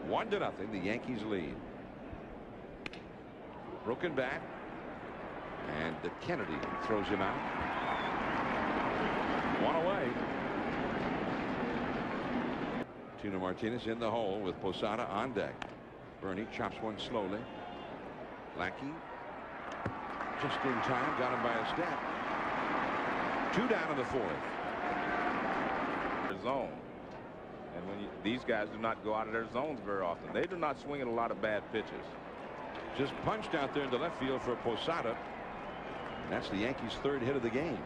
1-0. The Yankees lead. Broken bat. And the Kennedy throws him out. One away. Tino Martinez in the hole with Posada on deck. Bernie chops one slowly. Lackey just in time, got him by a step. 2 down in the 4th. Zone. And when these guys do not go out of their zones very often, they do not swing at a lot of bad pitches. Just punched out there into left field for Posada. And that's the Yankees' 3rd hit of the game.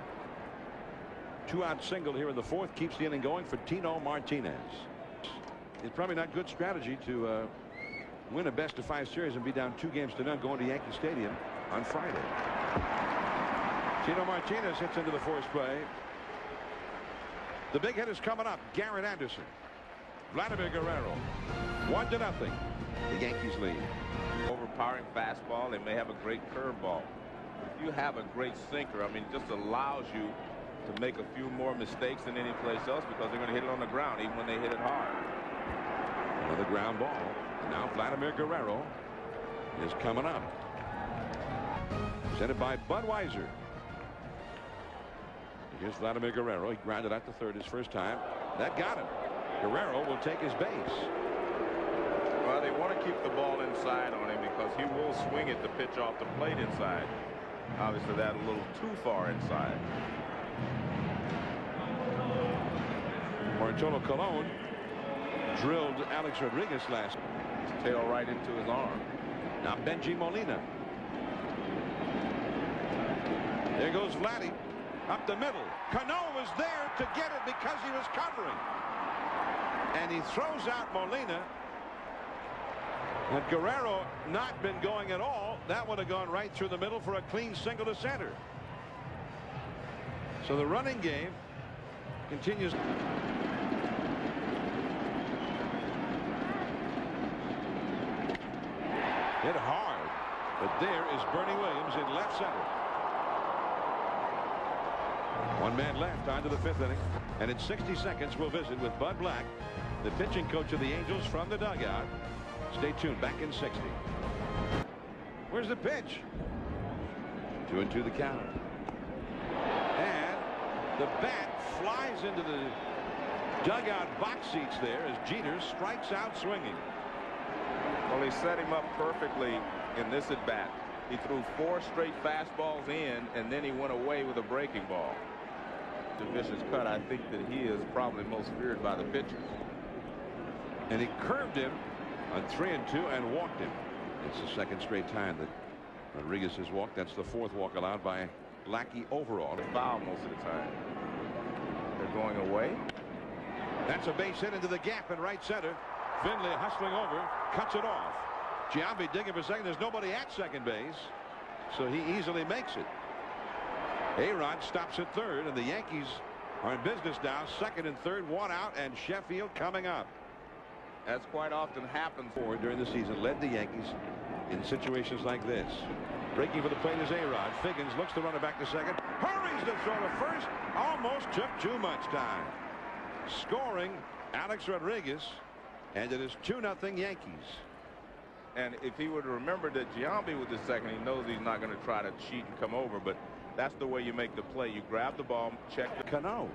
2-out single here in the 4th keeps the inning going for Tino Martinez. It's probably not good strategy to win a best-of-5 series and be down 2-0 going to Yankee Stadium on Friday. Tino Martinez hits into the force play. The big hit is coming up. Garrett Anderson. Vladimir Guerrero. 1-0. The Yankees lead. Overpowering fastball. They may have a great curveball. If you have a great sinker, I mean, it just allows you to make a few more mistakes than any place else because they're going to hit it on the ground even when they hit it hard. Another ground ball. And now Vladimir Guerrero is coming up. Presented by Budweiser. Here's Vladimir Guerrero. He grounded out to third his first time. That got him. Guerrero will take his base. Well, they want to keep the ball inside on him because he will swing it to pitch off the plate inside. Obviously, that a little too far inside. Bartolo Colon drilled Alex Rodriguez last. His tail right into his arm. Now Benji Molina. There goes Vladdy. Up the middle. Cano was there to get it because he was covering. And he throws out Molina. Had Guerrero not been going at all, that would have gone right through the middle for a clean single to center. So the running game continues. Hit hard. But there is Bernie Williams in left center. 1 man left on to the 5th inning. And in 60 seconds we'll visit with Bud Black, the pitching coach of the Angels, from the dugout. Stay tuned. Back in 60. Where's the pitch? 2-2 the count. And the bat flies into the dugout box seats there as Jeter strikes out swinging. Well, he set him up perfectly in this at bat. He threw 4 straight fastballs in, and then he went away with a breaking ball. The vicious cut. I think that he is probably most feared by the pitchers. And he curved him on 3-2 and walked him. It's the 2nd straight time that Rodriguez has walked. That's the 4th walk allowed by Lackey overall. They foul most of the time. They're going away. That's a base hit into the gap in right center. Finley hustling over, cuts it off. Giambi digging for second. There's nobody at second base, so he easily makes it. A-Rod stops at third, and the Yankees are in business now. 2nd and 3rd, 1 out, and Sheffield coming up. As quite often happens. During the season, led the Yankees in situations like this. Breaking for the plate is A-Rod. Figgins looks to run it back to second. Hurries to throw to first. Almost took too much time. Scoring Alex Rodriguez, and it is 2-0 Yankees. And if he would remember that Giambi was the second, he knows he's not going to try to cheat and come over, but that's the way you make the play. You grab the ball, check the Cano.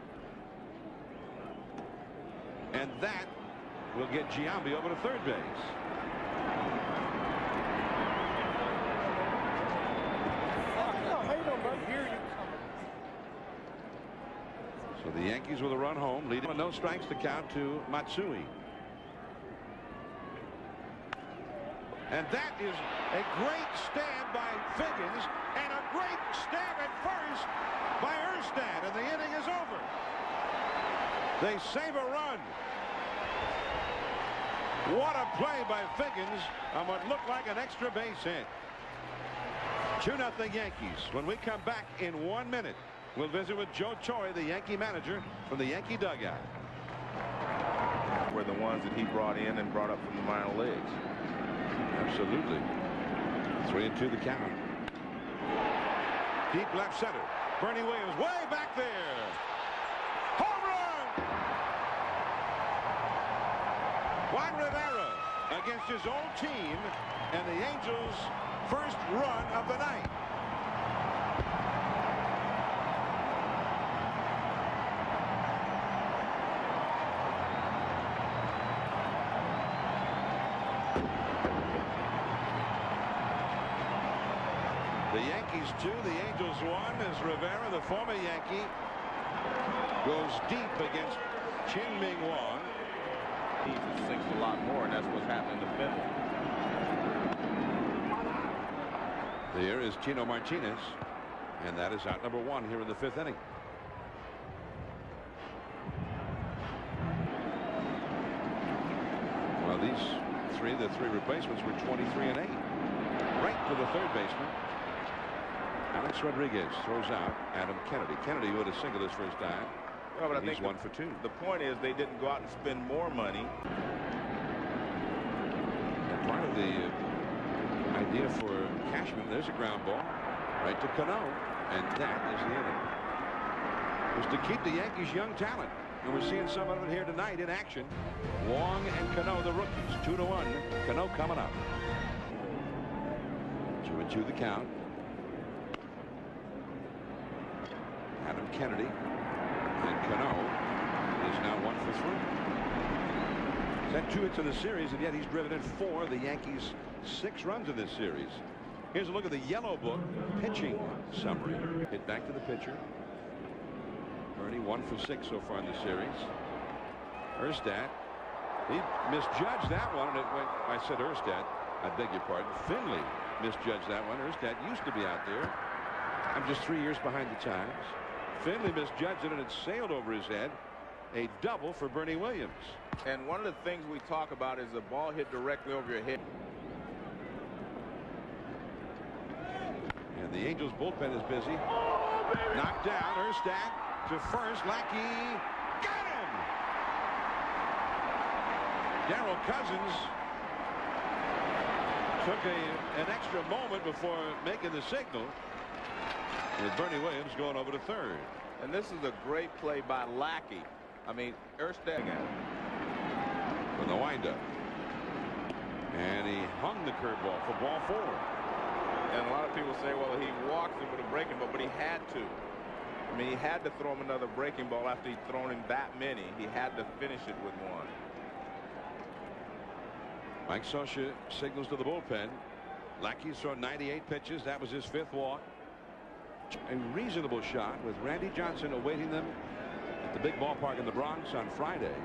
And that will get Giambi over to third base. So the Yankees with a run home, leading no strikes to count to Matsui. And that is a great stab by Figgins and a great stab at first by Erstad, and the inning is over. They save a run. What a play by Figgins on what looked like an extra base hit. 2-0 Yankees. When we come back in 1 minute, we'll visit with Joe Choi, the Yankee manager, from the Yankee dugout. Were the ones that he brought in and brought up from the minor leagues. Absolutely. 3-2 the count. Deep left center. Bernie Williams way back there. Home run! Juan Rivera against his old team and the Angels' first run of the night. The Yankees 2, the Angels 1 as Rivera, the former Yankee, goes deep against Chin-Ming Wong. He sinks a lot more, and that's what's happening to Finley. There is Tino Martinez, and that is out number 1 here in the 5th inning. Well, these the three replacements were 23 and 8. Right to the third baseman. Alex Rodriguez throws out Adam Kennedy. Kennedy would have singled his first time. Well, but I he's think 1 for 2. The point is they didn't go out and spend more money. And part of the idea for Cashman, there's a ground ball right to Cano, and that is the inning. Was to keep the Yankees' young talent, and we're seeing some of it here tonight in action. Wong and Cano, the rookies, 2-1. Cano coming up. 2-2 the count. Adam Kennedy and Cano is now 1 for 3. He's had 2 hits in the series, and yet he's driven in 4 of the Yankees' 6 runs in this series. Here's a look at the yellow book pitching summary. Hit back to the pitcher. Ernie 1 for 6 so far in the series. Erstad, he misjudged that one, and it went. I said Erstad. I beg your pardon. Finley misjudged that one. Erstad used to be out there. I'm just 3 years behind the times. Finley misjudged it, and it sailed over his head. A double for Bernie Williams. And one of the things we talk about is the ball hit directly over your head. And the Angels bullpen is busy. Knocked down. Erstad to first. Lackey got him. Darrell Cousins took an extra moment before making the signal, with Bernie Williams going over to third. And this is a great play by Lackey. I mean, Erstad again. From the windup. And he hung the curveball for ball 4. And a lot of people say, well, he walked it with a breaking ball, but he had to. I mean, he had to throw him another breaking ball after he'd thrown him that many. He had to finish it with one. Mike Scioscia signals to the bullpen. Lackey's thrown 98 pitches. That was his 5th walk. A reasonable shot with Randy Johnson awaiting them at the big ballpark in the Bronx on Friday.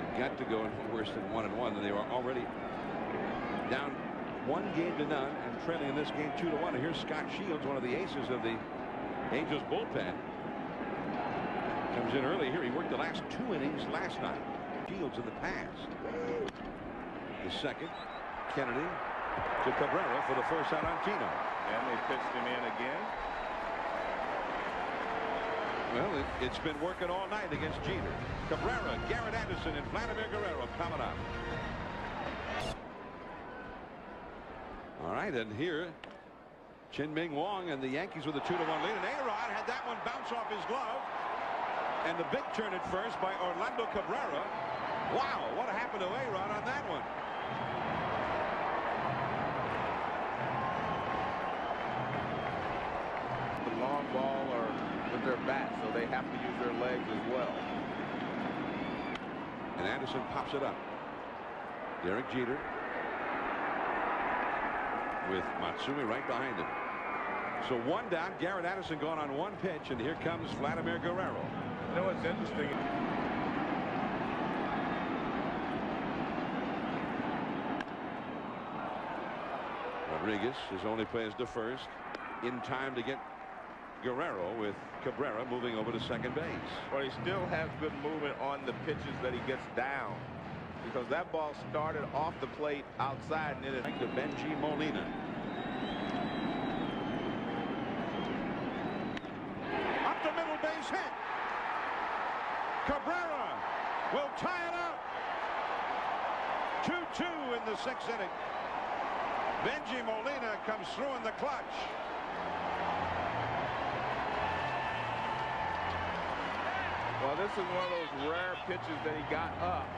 They've got to go worse than 1-1, and they were already down 1-0 and trailing in this game 2-1. And here's Scott Shields, one of the aces of the Angels bullpen. Comes in early here. He worked the last 2 innings last night. Shields in the past. The second, Kennedy to Cabrera for the first out on Tino. And they pitched him in again. Well, it's been working all night against Jeter. Cabrera, Garrett Anderson, and Vladimir Guerrero coming up. All right, and here, Chin-Ming Wong and the Yankees with a 2-1 lead. And A-Rod had that one bounce off his glove. And the big turn at first by Orlando Cabrera. Wow, what happened to A-Rod on that one? The long ball or with their bat, so they have to use their legs as well. And Anderson pops it up. Derek Jeter with Matsui right behind him. So 1 down. Garrett Anderson going on 1 pitch, and here comes Vladimir Guerrero. You know what's interesting? Rodriguez, his only play is to first, in time to get Guerrero, with Cabrera moving over to second base. Well, he still has good movement on the pitches that he gets down, because that ball started off the plate outside and it to Benji Molina. Up the middle, base hit. Cabrera will tie it up. 2-2 in the 6th inning. Benji Molina comes through in the clutch. Well, this is one of those rare pitches that he got up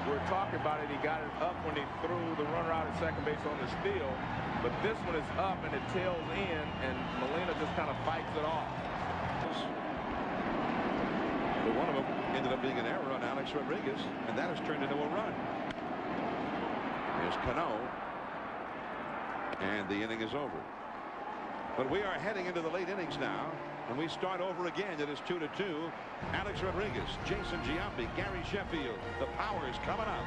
we're talking about it. He got it up when he threw the runner out at second base on the steal. But this one is up and it tails in, and Molina just kind of fights it off. But one of them ended up being an error on Alex Rodriguez, and that has turned into a run. Here's Cano, and the inning is over. But we are heading into the late innings now, and we start over again. It is 2-2. Alex Rodriguez, Jason Giambi, Gary Sheffield. The power is coming up.